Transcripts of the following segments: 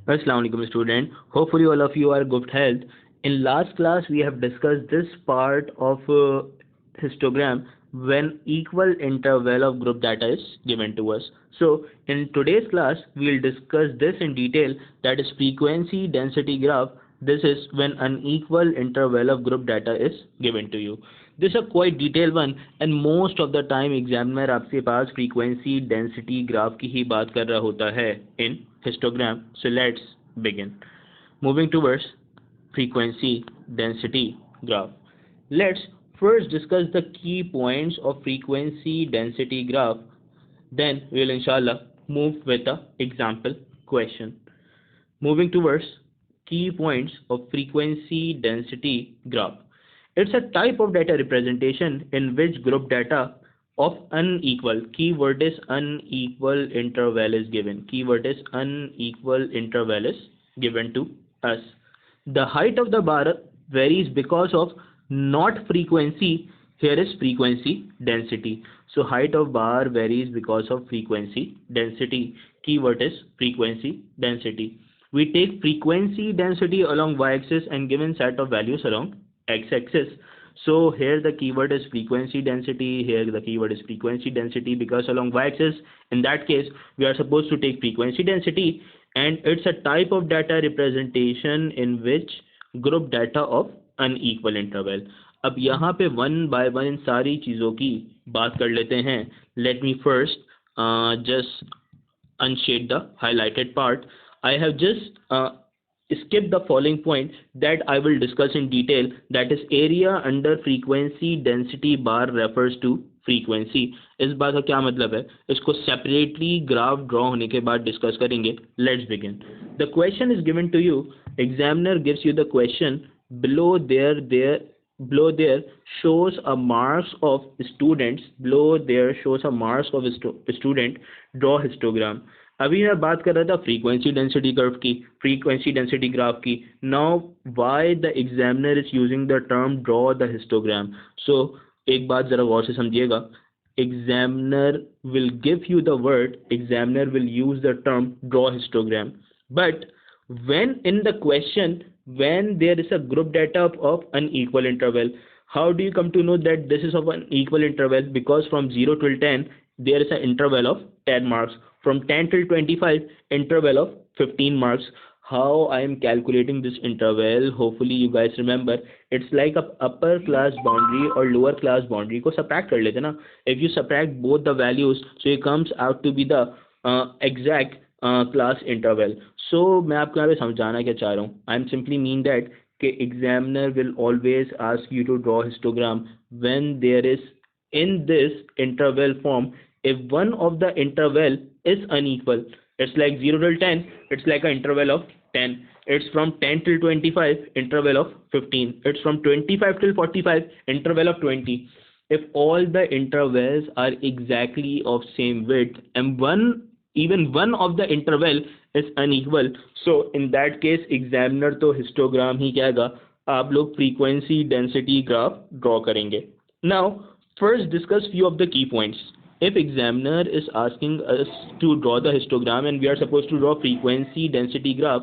Assalamu alaikum student. Hopefully all of you are good health. In last class we have discussed this part of histogram when equal interval of group data is given to us. So in today's class we will discuss this in detail, that is frequency density graph. This is when unequal interval of group data is given to you. This is a quite detailed one and most of the time examiner आपके पास frequency density graph की ही बात कर रहा होता है in histogram. So let's begin. Moving towards frequency density graph. Let's first discuss the key points of frequency density graph. Then we will inshallah move with the example question. Moving towards key points of frequency density graph. It's a type of data representation in which group data of unequal, keyword is unequal interval is given. Keyword is unequal interval is given to us. The height of the bar varies because of not frequency. Here is frequency density. So height of bar varies because of frequency density. Keyword is frequency density. We take frequency density along y-axis and given set of values along x-axis. So here the keyword is frequency density, here the keyword is frequency density because along y-axis, in that case we are supposed to take frequency density, and it's a type of data representation in which group data of unequal interval. अब यहाँ पे one by one in सारी चीज़ों की बात कर लेते हैं. Let me first just unshade the highlighted part. I have just skip the following point that I will discuss in detail, that is area under frequency density bar refers to frequency. इस बात का क्या मतलब है, इसको separately graph draw होने के बाद discuss करेंगे. Let's begin. The question is given to you. Examiner gives you the question. Below there shows a marks of students. Below there shows a marks of student. Draw histogram. अभी मैं बात कर रहा था फ्रीक्वेंसी डेंसिटी कर्व की, frequency density graph की. Now why the examiner is using the term draw the histogram. So एक बात जरा गौर से समझिएगा. Examiner will give you the word, examiner will use the term draw histogram, but when in the question, when there is a group data of unequal interval, how do you come to know that this is of an equal interval? Because from 0 till 10 there is an interval of 10 marks, from 10 till 25 interval of 15 marks. How I am calculating this interval, hopefully you guys remember, it's like a upper class boundary or lower class boundary को subtract कर लेते ना. If you subtract both the values, so it comes out to be the exact class interval. So मैं आपको यहाँ पे समझाना क्या चाह रहा हूँ, I am simply mean that कि examiner will always ask you to draw histogram when there is in this interval form, if one of the interval is unequal. It's like 0 till 10, it's like an interval of 10. It's from 10 till 25, interval of 15. It's from 25 till 45, interval of 20. If all the intervals are exactly of same width and even one of the interval is unequal, so in that case examiner तो histogram ही कहेगा, आप लोग frequency density graph draw करेंगे. Now first discuss few of the key points. If examiner is asking us to draw the histogram and we are supposed to draw frequency density graph,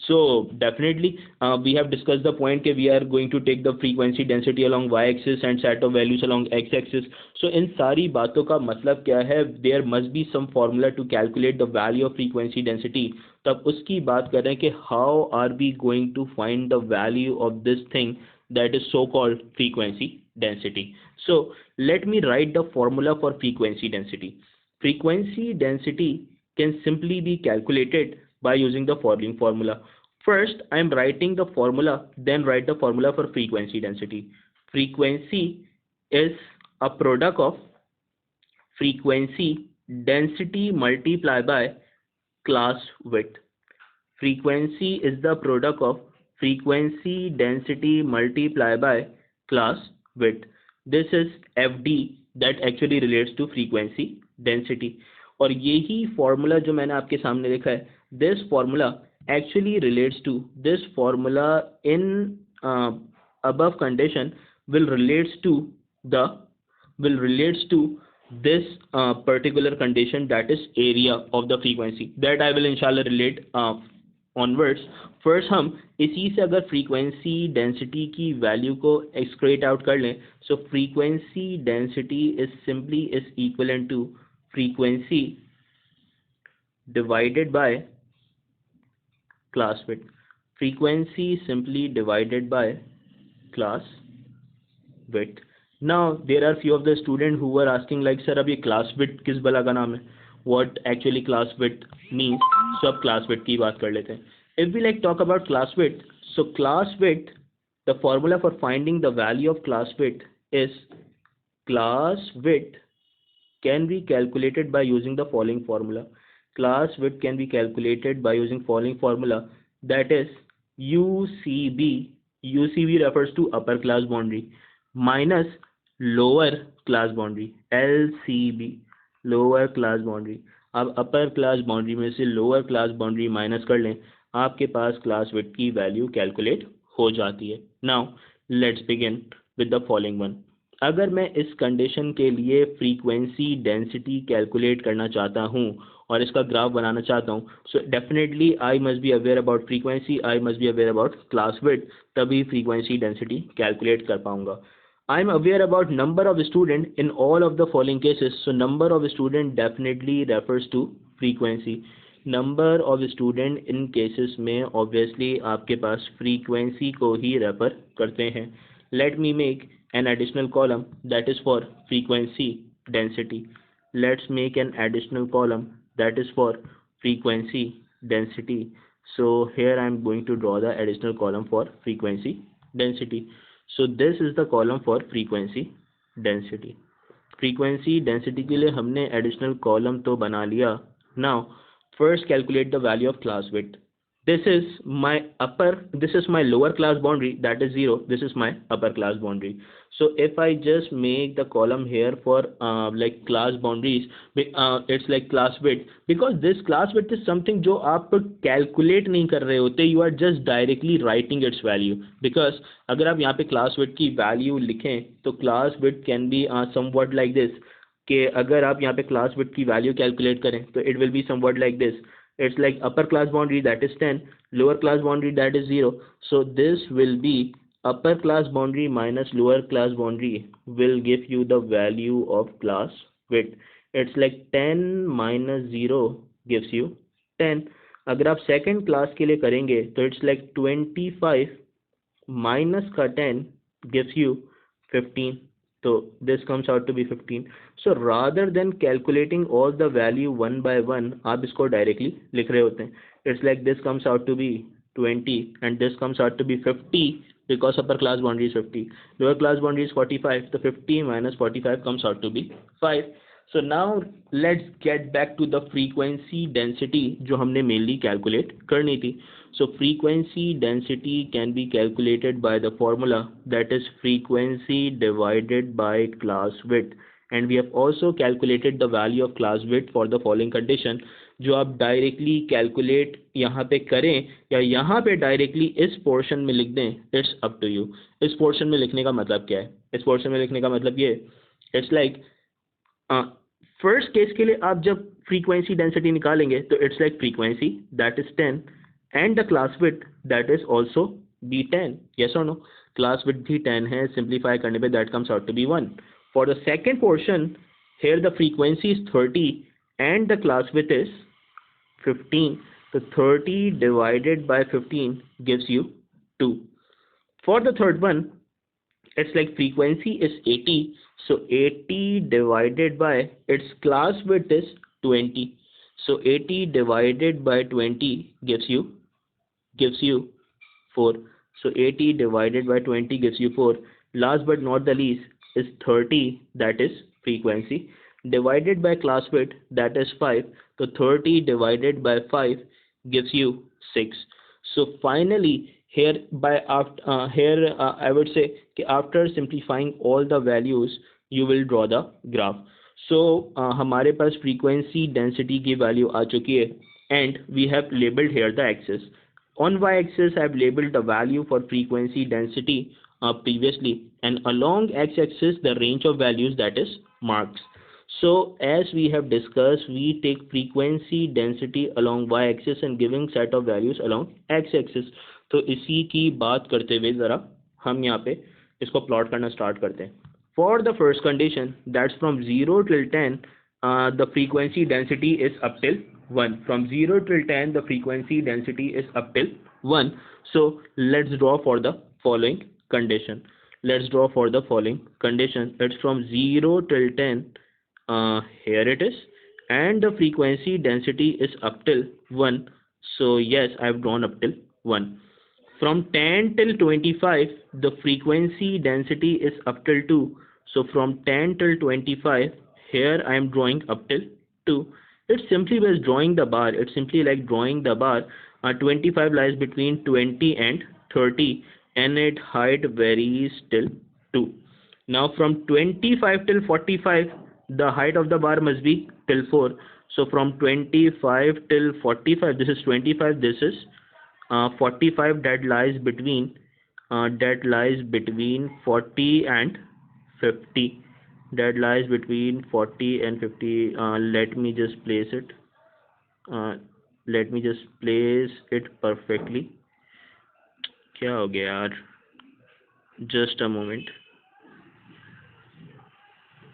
so definitely we have discussed the point that we are going to take the frequency density along y-axis and set of values along x-axis. So इन सारी बातों का मतलब क्या है, there must be some formula to calculate the value of frequency density. तब उसकी बात कर रहे हैं कि how are we going to find the value of this thing that is so called frequency density. So let me write the formula for frequency density. Frequency density can simply be calculated by using the following formula. First, I am writing the formula, then write the formula for frequency density. Frequency is a product of frequency density multiplied by class width. Frequency is the product of frequency density multiplied by class width. This is FD that actually relates to frequency density. और यही formula जो मैंने आपके सामने लिखा है, this formula actually relates to this formula in above condition will relates to this particular condition, that is area of the frequency, that I will inshallah relate onwards, first हम इसी से अगर फ्रीक्वेंसी डेंसिटी की value को extract out कर लें, so frequency density is simply is equal to frequency divided by class width. Frequency simply divided by class width. Now there are few of the student who were asking like sir अब ये class width किस बला का नाम है, what actually class width means. So अब class width की बात कर लेते हैं. If we like talk about class width, so class width, the formula for finding the value of class width is class width can be calculated by using the following formula. Class width can be calculated by using following formula, that is UCB. UCB refers to upper class boundary minus lower class boundary, LCB, lower class boundary. अब upper class boundary में से lower class boundary minus कर लें, आपके पास class width की value calculate हो जाती है. Now let's begin with the following one. अगर मैं इस कंडीशन के लिए फ्रीक्वेंसी डेंसिटी कैलकुलेट करना चाहता हूँ और इसका ग्राफ बनाना चाहता हूँ, so definitely I must be aware about frequency, I must be aware about class width, तभी फ्रीक्वेंसी डेंसिटी कैलकुलेट कर पाऊंगा. I am aware about number of student in all of the following cases. So number of student definitely refers to frequency. Number of student in cases में obviously आपके पास frequency को ही refer करते हैं. Let me make an additional column that is for frequency density. Let's make an additional column that is for frequency density. So here I am going to draw the additional column for frequency density. So this is the column for frequency density. Frequency density के लिए हमने additional column तो बना लिया. Now first calculate the value of class width. This is my lower class boundary, that is 0. This is my upper class boundary. So if I just make the column here for like class boundaries, it's like class width, because this class width is something जो आप calculate नहीं कर रहे होते, you are just directly writing its value. Because अगर आप यहाँ पे class width की value लिखें तो class width can be somewhat like this, कि अगर आप यहाँ पे class width की value calculate करें तो it will be somewhat like this. It's like upper class boundary, that is 10, lower class boundary, that is 0. So this will be upper class boundary minus lower class boundary will give you the value of class width. It's like 10 minus 0 gives you 10. अगर आप second class के लिए करेंगे तो it's like 25 minus का 10 gives you 15. So this comes out to be 15. So rather than calculating all the value one by one, आप इसको directly लिख रहे होते हैं. It's like this comes out to be 20 and this comes out to be 50 because upper class boundary is 50. Lower class boundary is 45. So 50 minus 45 comes out to be 5. So now let's get back to the frequency density जो हमने mainly calculate करनी थी. So frequency density can be calculated by the formula, that is frequency divided by class width. And we have also calculated the value of class width for the following condition. जो आप directly calculate यहाँ पे करें या यहाँ पे directly इस portion में लिख दें, it's up to you. इस portion में लिखने का मतलब क्या है? इस portion में लिखने का मतलब ये, it's like first case के लिए आप जब frequency density निकालेंगे तो it's like frequency that is 10 and the class width that is also be 10. Yes or no? Class width भी 10 है, simplify करने पे that comes out to be 1. For the second portion, here the frequency is 30 and the class width is 15. So 30 divided by 15 gives you 2. For the third one, it's like frequency is 80. So 80 divided by its class width is 20. So 80 divided by 20 gives you 4. So 80 divided by 20 gives you 4. Last but not the least is 30, that is frequency, divided by class width, that is 5. So 30 divided by 5 gives you 6. So finally here I would say after simplifying all the values you will draw the graph. So हमारे पास frequency density की value आ चुकी है and we have labeled here the axis. On y-axis I have labeled the value for frequency density previously, and along x-axis the range of values, that is marks. So as we have discussed, we take frequency density along y-axis and giving set of values along x-axis. तो इसी की बात करते हुए ज़रा हम यहाँ पे इसको प्लॉट करना स्टार्ट करते हैं. For the first condition, that's from 0 till 10, the frequency density is up till 1. From 0 till 10, the frequency density is up till 1. So let's draw for the following condition. Let's draw for the following condition. It's from 0 till 10. Here it is, and the frequency density is up till 1. So yes, I've drawn up till 1. From 10 till 25, the frequency density is up till 2. So from 10 till 25, here I am drawing up till 2. It's simply by drawing the bar. It's simply like drawing the bar. 25 lies between 20 and 30, and its height varies till 2. Now from 25 till 45, the height of the bar must be till 4. So from 25 till 45, this is 25, this is 45, that lies between 40 and 50. That lies between 40 and 50. Let me just place it. Let me just place it perfectly. क्या हो गया यार? Just a moment.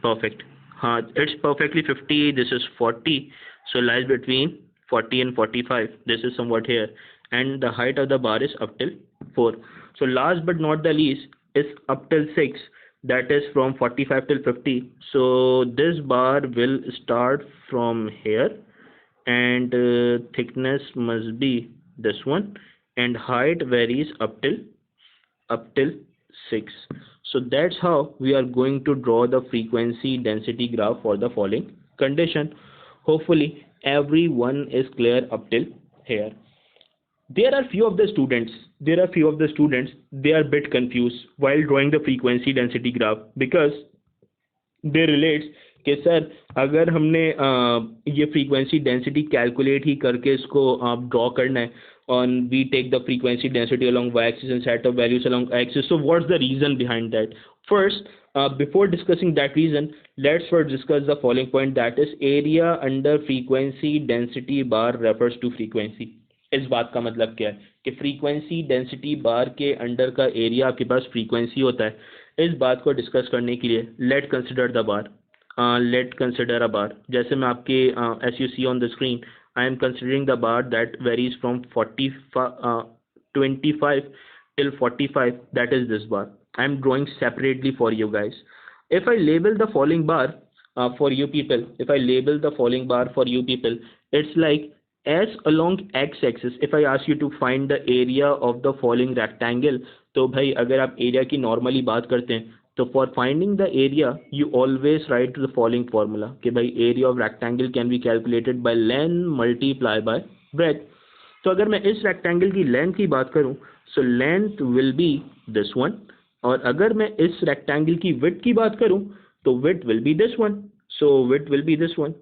Perfect. It's perfectly 50. This is 40. So lies between 40 and 45. This is somewhat here. And the height of the bar is up till 4. So last but not the least is up till 6. That is from 45 till 50. So this bar will start from here. And thickness must be this one. And height varies up till 6. So that's how we are going to draw the frequency density graph for the following condition. Hopefully everyone is clear up till here. There are few of the students, they are a bit confused while drawing the frequency density graph, because they relates कि sir अगर हमने ये frequency density calculate ही करके इसको draw करना है, and we take the frequency density along y-axis and set of values along x-axis, so what's the reason behind that? First, before discussing that reason, let's first discuss the following point, that is area under frequency density bar refers to frequency. इस बात का मतलब क्या है कि frequency density bar के under का area आपके पास फ्रीक्वेंसी होता है. इस बात को डिस्कस करने के लिए let consider the bar. Let consider a bar. जैसे मैं आपके as you see on the screen, I am considering the bar that varies from 25 till 45. That is this bar. I am drawing separately for you guys. If I label the following bar for you people, it's like as along x-axis. If I ask you to find the area of the following rectangle, तो भाई अगर आप area की normally बात करते हैं, तो for finding the area you always right the following formula कि भाई area of rectangle can be calculated by length multiply by breath. तो अगर मैं इस रेक्टेंगल की लेंथ की बात करूं, so length will be this one, और अगर मैं इस रेक्टेंगल की विड्थ की बात करूं तो width will be this one. So width will be this one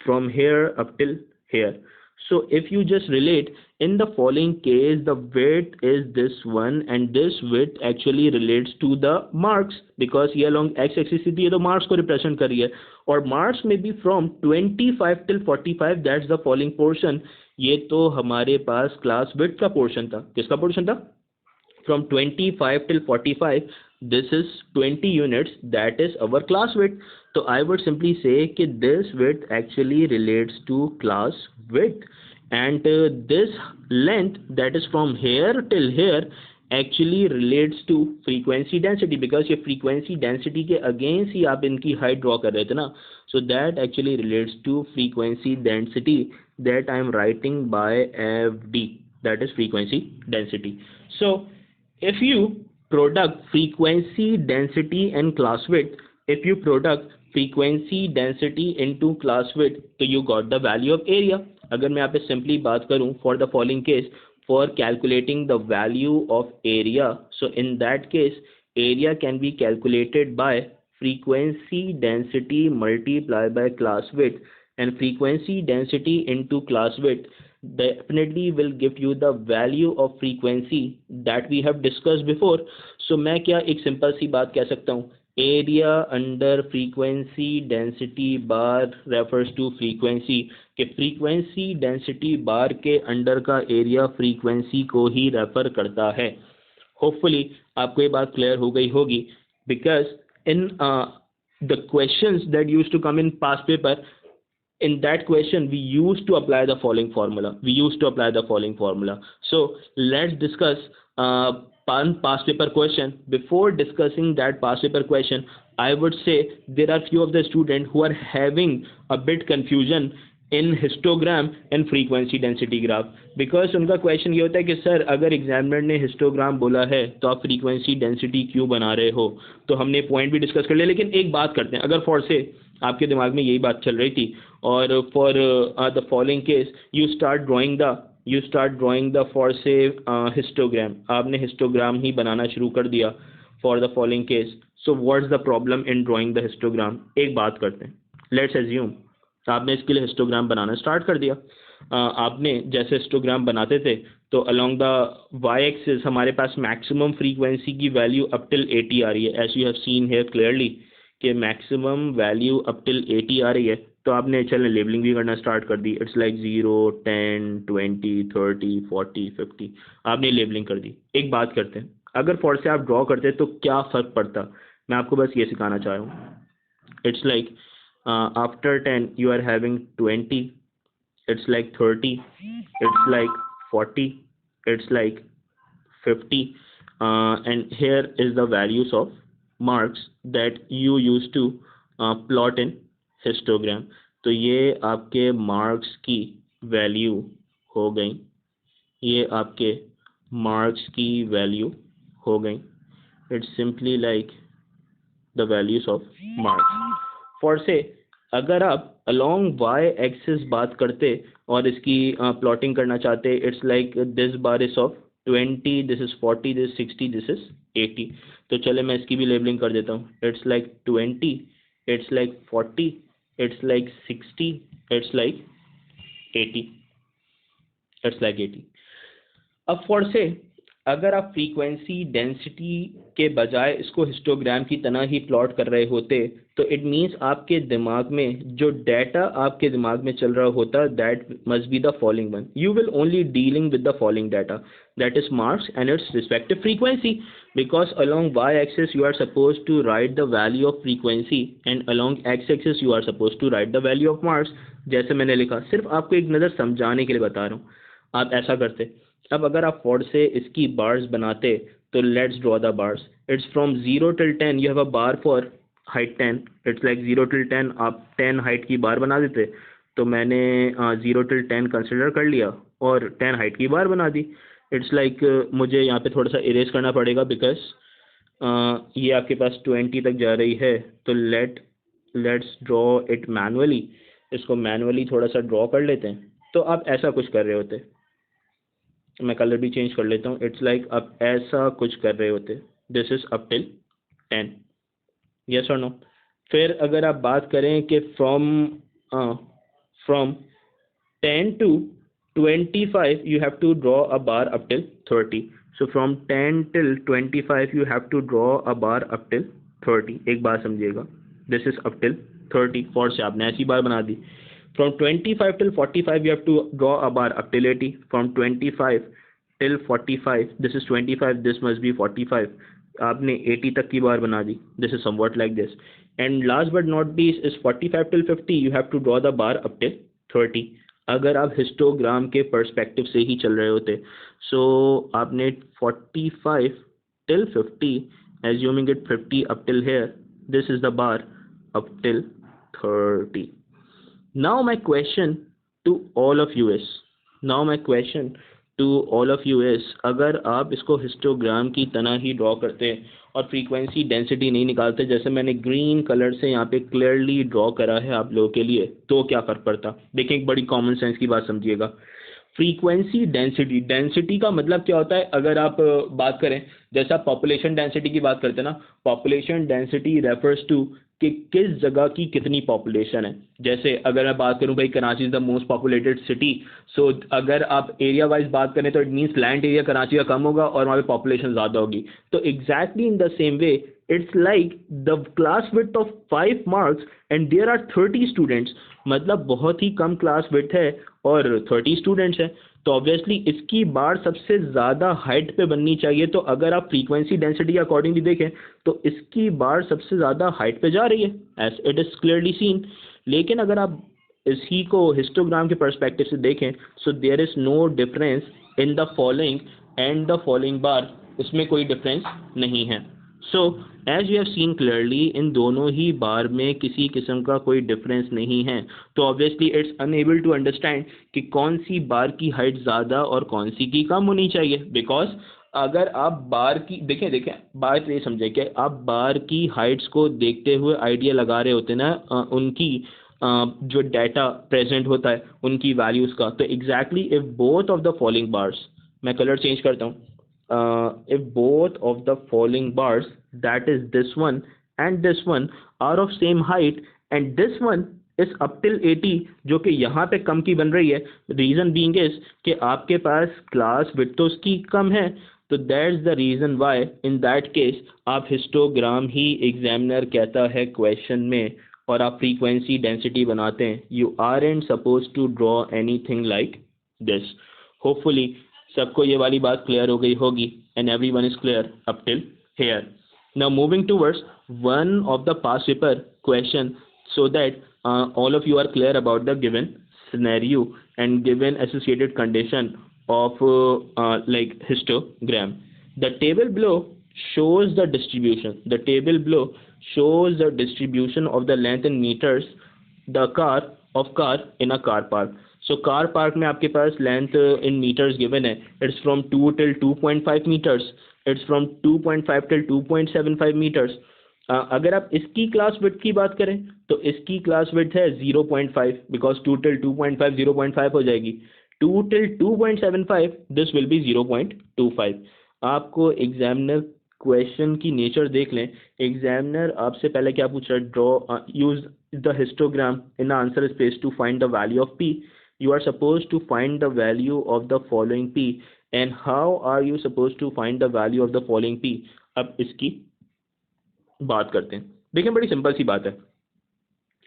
from here up till hair. So if you just relate, in the following case, the width is this one, and this width actually relates to the marks, because ये along x-axis थी, ये तो marks को represent कर रही है, और marks may be from 25 till 45. That's the following portion. ये तो हमारे पास class width का portion था. किसका portion था? From 25 till 45. This is 20 units. That is our class width. So I would simply say कि this width actually relates to class width, and this length, that is from here till here, actually relates to frequency density, because ये frequency density के against ही आप इनकी height draw कर रहे थे ना. So that actually relates to frequency density that I am writing by FD. That is frequency density. So if you product frequency density and class width, if you product frequency density into class width, तो you got the value of area. अगर मैं यहाँ पे simply बात करूँ for the following case, for calculating the value of area, so in that case area can be calculated by frequency density multiplied by class width, and frequency density into class width definitely will give you the value of frequency that we have discussed before. So मैं क्या एक simple सी बात कह सकता हूँ, area under frequency density bar refers to frequency, कि frequency density bar के under का एरिया फ्रीक्वेंसी को ही रेफर करता है। होपफुली आपको ये बात क्लियर हो गई होगी, because in the questions that used to come in past paper, in that question we used to apply the following formula. So let's discuss one past paper question. Before discussing that past paper question, I would say there are few of the students who are having a bit confusion in histogram and frequency density graph, because उनका question ये होता है कि sir अगर examiner ने histogram बोला है तो आप फ्रीक्वेंसी डेंसिटी क्यों बना रहे हो। तो हमने पॉइंट भी डिस्कस कर लिया, लेकिन एक बात करते हैं, अगर फॉर से आपके दिमाग में यही बात चल रही थी और for the following case you start drawing the for से हिस्टोग्राम, आपने हिस्टोग्राम ही बनाना शुरू कर दिया for the following case, so what's the problem in drawing the histogram. एक बात करते हैं, लेट्स एज्यूम आपने इसके लिए हिस्टोग्राम बनाना स्टार्ट कर दिया। आपने जैसे हिस्टोग्राम बनाते थे तो अलोंग द वाई एक्सिस हमारे पास मैक्सिमम फ्रीक्वेंसी की वैल्यू अप टिल 80 आ रही है, as you have seen here clearly कि मैक्सिमम वैल्यू अप टिल 80 आ रही है। तो आपने चलें लेबलिंग भी करना स्टार्ट कर दी, इट्स लाइक 0, 10, 20, 30, 40, 50, आपने लेबलिंग कर दी। एक बात करते हैं, अगर फॉर से आप ड्रॉ करते तो क्या फ़र्क पड़ता, मैं आपको बस ये सिखाना चाह रहा हूँ। It's like after 10 you are having 20, it's like 30, it's like 40, it's like 50, and here is the values of marks that you used to plot in histogram। तो ये आपके मार्क्स की वैल्यू हो गई, ये आपके मार्क्स की वैल्यू हो गई। It's simply like the values of marks. For से अगर आप अलोंग वाई एक्सिस बात करते और इसकी प्लॉटिंग करना चाहते, it's like this bar is of 20, this is 40, this 60, this is 80। तो चले मैं इसकी भी लेबलिंग कर देता हूँ, it's like 20, it's like 40, it's like 60, it's like 80, it's like 80। अब फॉर से अगर आप फ्रीक्वेंसी डेंसिटी के बजाय इसको हिस्टोग्राम की तरह ही प्लॉट कर रहे होते तो इट मीन्स आपके दिमाग में जो डाटा आपके दिमाग में चल रहा होता, that must be the following one. You will only dealing with the following data, that is marks and its respective frequency, because along Y axis you are suppose to write the value of frequency and along X axis you are suppose to write the value of marks. जैसे मैंने लिखा, सिर्फ आपको एक नज़र समझाने के लिए बता रहा हूँ, आप ऐसा करते। अब अगर आप फॉर से इसकी बार्स बनाते तो let's draw the bars. It's from 0 till 10 you have a bar for height 10, it's like 0 till 10 आप 10 हाइट की बार बना देते। तो मैंने 0 till 10 कंसिडर कर लिया और 10 हाइट की बार बना दी। इट्स लाइक मुझे यहाँ पे थोड़ा सा इरेज करना पड़ेगा, बिकॉज ये आपके पास 20 तक जा रही है। तो लेट्स ड्रॉ इट मैनुअली, इसको मैनुअली थोड़ा सा ड्रॉ कर लेते हैं। तो आप ऐसा कुछ कर रहे होते, मैं कलर भी चेंज कर लेता हूँ, इट्स लाइक आप ऐसा कुछ कर रहे होते, this is up till 10, yes और नो। फिर अगर आप बात करें कि from 10 to 25 you have to draw a bar up till 30, so from 10 till 25 you have to draw a bar up till 30। एक बात समझिएगा, this is up till 30, for से आपने ऐसी बार बना दी। From 25 till 45 you have to draw a bar up till 80, from 25 till 45 this is 25, this must be 45, आपने 80 तक की बार बना दी, this is somewhat like this। and last but not least is 45 till 50 you have to draw the bar up till 30। अगर आप histogram के perspective से ही चल रहे होते, सो आपने 45 till 50 assuming it 50 up till here, this is the bar up till 30। Now my question to all of you is, अगर आप इसको हिस्टोग्राम की तरह ही ड्रॉ करते और फ्रीक्वेंसी डेंसिटी नहीं निकालते, जैसे मैंने ग्रीन कलर से यहाँ पे क्लियरली ड्रॉ करा है आप लोगों के लिए, तो क्या फ़र्क पड़ता। देखिए एक बड़ी कॉमन सेंस की बात समझिएगा, फ्रीक्वेंसी डेंसिटी का मतलब क्या होता है। अगर आप बात करें, जैसे आप पॉपुलेशन डेंसिटी की बात करते हैं ना, पॉपुलेशन डेंसिटी रेफर्स टू कि किस जगह की कितनी पॉपुलेशन है। जैसे अगर मैं बात करूं भाई Karachi is the most populated city, so अगर आप एरिया वाइज बात करें तो it means land area Karachi का कम होगा और वहाँ पे पॉपुलेशन ज़्यादा होगी। तो exactly in the same way it's like the class width of 5 marks and there are 30 students, मतलब बहुत ही कम क्लास विड्थ है और 30 स्टूडेंट्स हैं, तो ऑब्वियसली इसकी बार सबसे ज़्यादा हाइट पे बननी चाहिए। तो अगर आप फ्रीक्वेंसी डेंसिटी के अकॉर्डिंगली देखें तो इसकी बार सबसे ज़्यादा हाइट पे जा रही है, as it is clearly seen. लेकिन अगर आप इसी को हिस्टोग्राम के पर्सपेक्टिव से देखें, so there is no difference in the following and the following bar, इसमें कोई डिफरेंस नहीं है। So as you have seen clearly, इन दोनों ही बार में किसी किस्म का कोई डिफरेंस नहीं है, तो obviously it's unable to understand कि कौन सी बार की हाइट ज़्यादा और कौन सी की कम होनी चाहिए। बिकॉज अगर आप बार की देखें देखें बात ये समझे कि आप बार की हाइट्स को देखते हुए आइडिया लगा रहे होते ना, उनकी जो डाटा प्रेजेंट होता है उनकी वैल्यूज़ का, तो exactly if both of the following bars, मैं कलर चेंज करता हूँ, if both of the following bars, that is this one and this one, are of same height and this one is up till 80, जो कि यहाँ पे कम की बन रही है, रीज़न बीइंग इज कि आपके पास क्लास विड्थ तो उसकी कम है, तो that's the reason why in that case आप हिस्टोग्राम ही एग्जामिनर कहता है क्वेश्चन में और आप फ्रीक्वेंसी डेंसिटी बनाते हैं। You are and suppose to draw anything like this. Hopefully सबको ये वाली बात क्लियर हो गई होगी and everyone is clear up till here. Now moving towards one of the past paper question, so that all of you are clear about the given scenario and given associated condition of like histogram. The table below shows the distribution. The table below shows the distribution of the length in meters the car in a car park. So car park में आपके पास length in meters given है, it's from 2 till 2.5 meters, it's from 2.5 till 2.75 meters. अगर आप इसकी class width की बात करें तो इसकी क्लास विड्थ है 0.5, बिकॉज 2 till 2.5 0.5 हो जाएगी, 2 till 2.75 दिस विल बी 0.25। आपको एग्जामिनर क्वेश्चन की नेचर देख लें, एग्जामिनर आपसे पहले क्या पूछ रहा है, draw use the histogram in answer space to find the value of P. you are supposed to find the value of the following p, and how are you supposed to find the value of the following p? अब इसकी बात करते हैं। देखिए बड़ी simple सी बात है,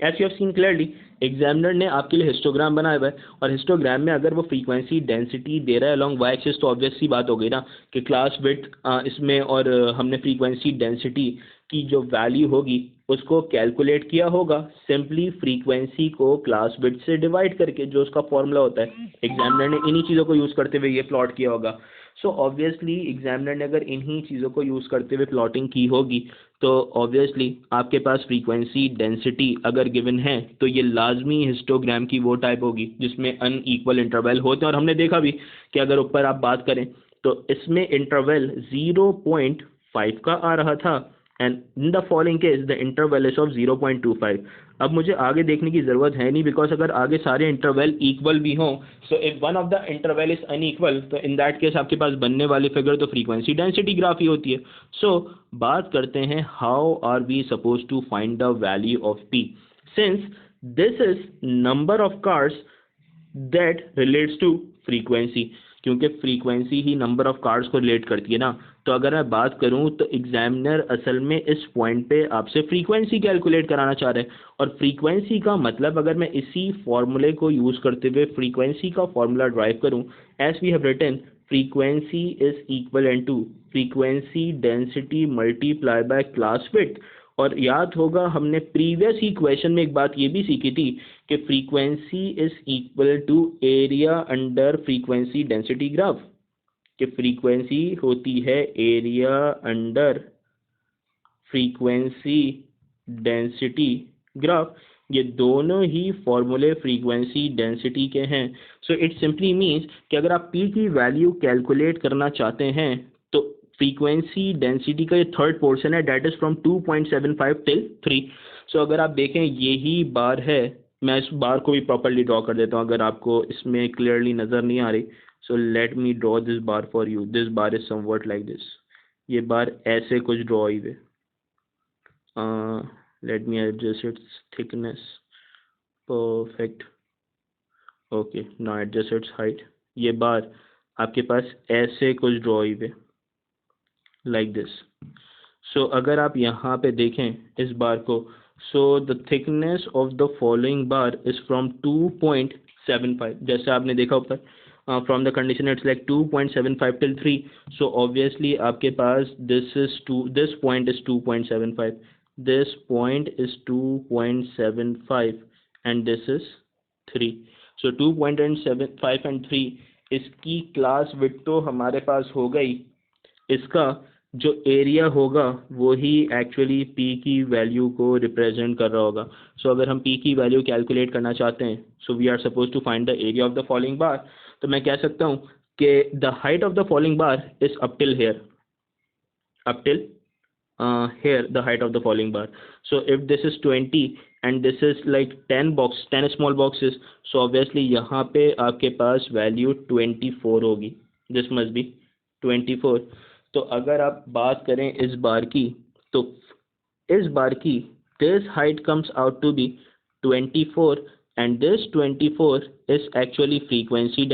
as you have seen clearly examiner ने आपके लिए हिस्टोग्राम बनाया हुआ है और हिस्टोग्राम में अगर वो फ्रीक्वेंसी डेंसिटी दे रहा है अलॉन्ग वाई एक्सिस, तो ऑब्वियस सी बात हो गई ना कि क्लास विड्थ इसमें और हमने फ्रीक्वेंसी डेंसिटी की जो वैल्यू होगी उसको कैलकुलेट किया होगा सिंपली फ्रीक्वेंसी को क्लास विड्थ से डिवाइड करके, जो उसका फॉर्मूला होता है। एग्जामिनर ने इन्हीं चीज़ों को यूज़ करते हुए ये प्लॉट किया होगा। सो ऑब्वियसली एग्जामिनर ने अगर इन्हीं चीज़ों को यूज़ करते हुए प्लॉटिंग की होगी तो ऑब्वियसली आपके पास फ्रीक्वेंसी डेंसिटी अगर गिवन है तो ये लाजमी हिस्टोग्राम की वो टाइप होगी जिसमें अनइक्वल इंटरवल होते हैं। और हमने देखा भी कि अगर ऊपर आप बात करें तो इसमें इंटरवल 0.5 का आ रहा था and in the following case the interval is of 0.25। अब मुझे आगे देखने की ज़रूरत है नहीं, बिकॉज अगर आगे सारे इंटरवल इक्वल भी हों, so if one of the interval is unequal, तो इन दैट केस आपके पास बनने वाली फिगर तो फ्रीक्वेंसी डेंसिटी ग्राफ ही होती है। सो बात करते हैं how are we suppose to find the value of P, since this is number of cars that relates to frequency, क्योंकि फ्रीक्वेंसी ही नंबर ऑफ कार्ड्स को रिलेट करती है ना। तो अगर मैं बात करूं तो एग्जामिनर असल में इस पॉइंट पे आपसे फ्रीक्वेंसी कैलकुलेट कराना चाह रहे हैं, और फ्रीक्वेंसी का मतलब अगर मैं इसी फॉर्मूले को यूज़ करते हुए फ्रीक्वेंसी का फॉर्मूला ड्राइव करूं, as we have written frequency is equal to frequency density multiply by class width. और याद होगा हमने प्रीवियस ही क्वेश्चन में एक बात ये भी सीखी थी कि frequency is equal to area under frequency density graph, कि फ्रीक्वेंसी होती है area under frequency density graph. ये दोनों ही फॉर्मूले फ्रीक्वेंसी डेंसिटी के हैं। सो इट सिंपली मीन्स कि अगर आप पी की वैल्यू कैलकुलेट करना चाहते हैं तो फ्रीक्वेंसी डेंसिटी का ये थर्ड पोर्शन है, डेट इज फ्रॉम 2.75 टिल 3। सो अगर आप देखें यही बार है, मैं इस बार को भी प्रॉपरली ड्रॉ कर देता हूँ अगर आपको इसमें क्लियरली नज़र नहीं आ रही। So let me draw this bar for you, this bar is somewhat like this, ये बार ऐसे कुछ ड्रॉ हुई है। let me adjust its thickness, perfect, okay, now adjust its height। ये बार आपके पास ऐसे कुछ ड्रॉ हुई है लाइक दिस। सो अगर आप यहाँ पे देखें इस बार को, so the thickness of the following bar is from 2.75, जैसे आपने देखा ऊपर from the condition it's like 2.75 till 3, so obviously आपके पास this point is 2.75, this point is 2.75 and this is 3, so 2.75 and 3, इसकी क्लास विड्थ तो हमारे पास हो गई, इसका जो एरिया होगा वो ही एक्चुअली पी की वैल्यू को रिप्रेजेंट कर रहा होगा। सो अगर हम पी की वैल्यू कैलकुलेट करना चाहते हैं, so we are suppose to find the area of the following bar, तो मैं कह सकता हूँ कि the height of the following bar is up till here, up till here the height of the falling bar. So if this is 20 and this is like 10 small boxes, so obviously यहाँ पे आपके पास value 24 होगी, this must be 24। तो अगर आप बात करें इस बार की, तो इस बार की this height comes out to be 24 and this 24 is actually frequency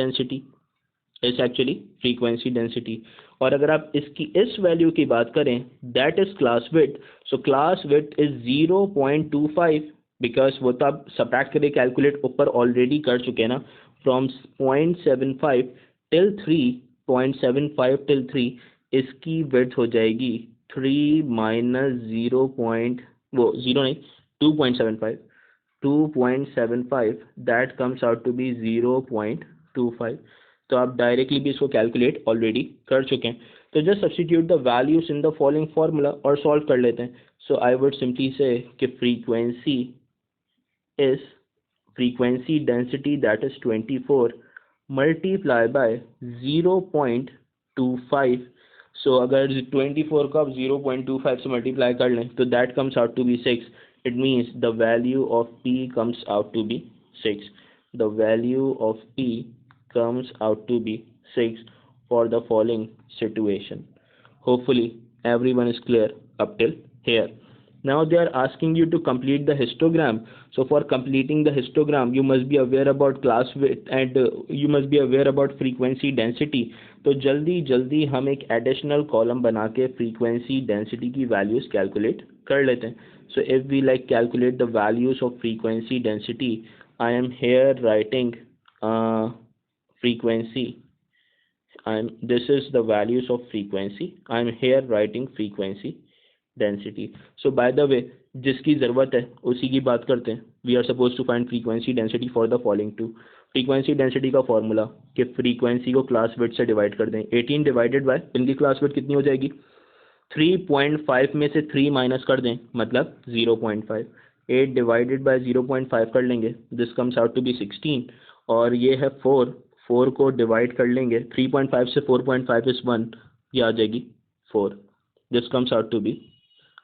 density, और अगर आप इसकी इस वैल्यू की बात करें that is class width, so class width is 0.25, because वो तो आप सबट्रैक्ट करके कैलकुलेट ऊपर ऑलरेडी कर चुके हैं ना, फ्रॉम 0.75 टिल 3.75 टिल 3, इसकी विड्थ हो जाएगी 3 माइनस 0 पॉइंट, वो 0 नहीं 2.75 that comes out to be 0.25। तो आप डायरेक्टली भी इसको कैलकुलेट ऑलरेडी कर चुके हैं, तो just substitute the values in the following formula और सॉल्व कर लेते हैं। सो आई वुड सिंपली से कि frequency density that is 24 multiply by 0.25। सो अगर 24 को आप 0.25 से मल्टीप्लाई कर लें तो that comes out to be 6, it means the value of P comes out to be 6, the value of P comes out to be 6 for the following situation. Hopefully everyone is clear up till here. Now they are asking you to complete the histogram. So for completing the histogram you must be aware about class width and you must be aware about frequency density. तो जल्दी हम एक additional column बना के frequency density की values calculate कर लेते हैं. So if we like calculate the values of frequency density, I am here writing frequency, this is the values of frequency, I am here writing frequency density. So by the way जिसकी ज़रूरत है उसी की बात करते हैं. We are supposed to find frequency density for the following two. frequency density का formula कि फ्रीक्वेंसी को क्लास विड्थ से डिवाइड कर दें, 18 डिवाइडेड बाय इनकी क्लास विड्थ कितनी हो जाएगी, 3.5 में से 3 माइनस कर दें मतलब 0.5, 8 डिवाइडेड बाय 0.5 कर लेंगे, this comes out to be 16, और ये है 4 को डिवाइड कर लेंगे, 3.5 से 4.5 इज 1, ये आ जाएगी 4, this comes out to be,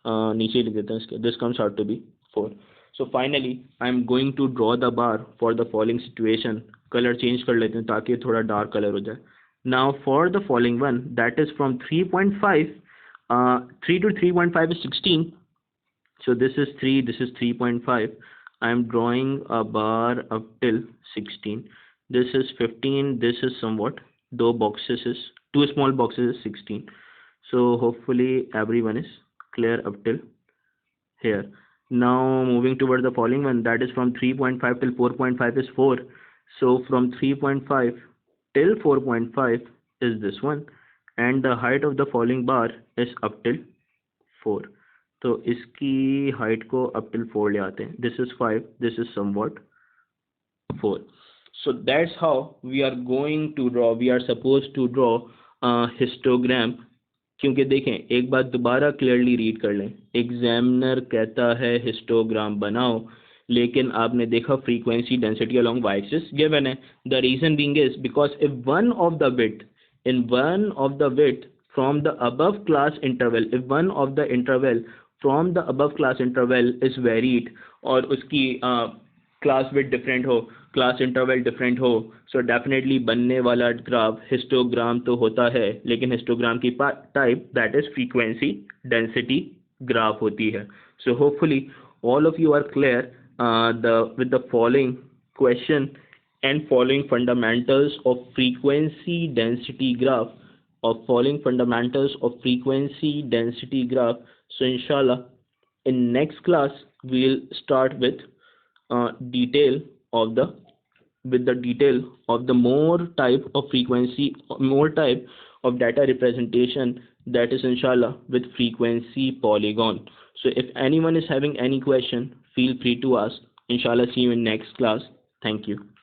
नीचे लिख देते हैं इसके, this comes out to be 4. So finally I am going to draw the bar for the following situation. Colour change कर लेते हैं ताकि थोड़ा डार्क कलर हो जाए. Now for the following one that is from 3.5 3 to 3.5 is 16, so this is 3, this is 3.5. I am drawing a bar up till 16. This is 15, this is somewhat, two small boxes is 16. So hopefully everyone is clear up till here. Now moving toward the following one, that is from 3.5 till 4.5 is 4. So from 3.5 till 4.5 is this one, and the height of the following bar is up till 4. तो इसकी height को up till 4 ले आते हैं. This is 5, this is somewhat 4. So that's how we are going to draw, we are supposed to draw histogram. क्योंकि देखें एक बात दोबारा क्लियरली रीड कर लें, एग्जामिनर कहता है हिस्टोग्राम बनाओ, लेकिन आपने देखा frequency density along Y axis given है. The reason being is because if one of the width from the above class interval, if one of the interval from the above class interval is varied, और उसकी class width different हो, class interval different हो, so definitely बनने वाला graph histogram तो होता है, लेकिन हिस्टोग्राम की type that is frequency density graph होती है. So hopefully all of you are clear with the following question and following fundamentals of frequency density graph. of following fundamentals of frequency density graph. So inshallah, in next class we'll start with detail of the detail of the more type of frequency, more type of data representation, that is inshallah with frequency polygon. So if anyone is having any question, feel free to ask. Inshallah, see you in next class. Thank you.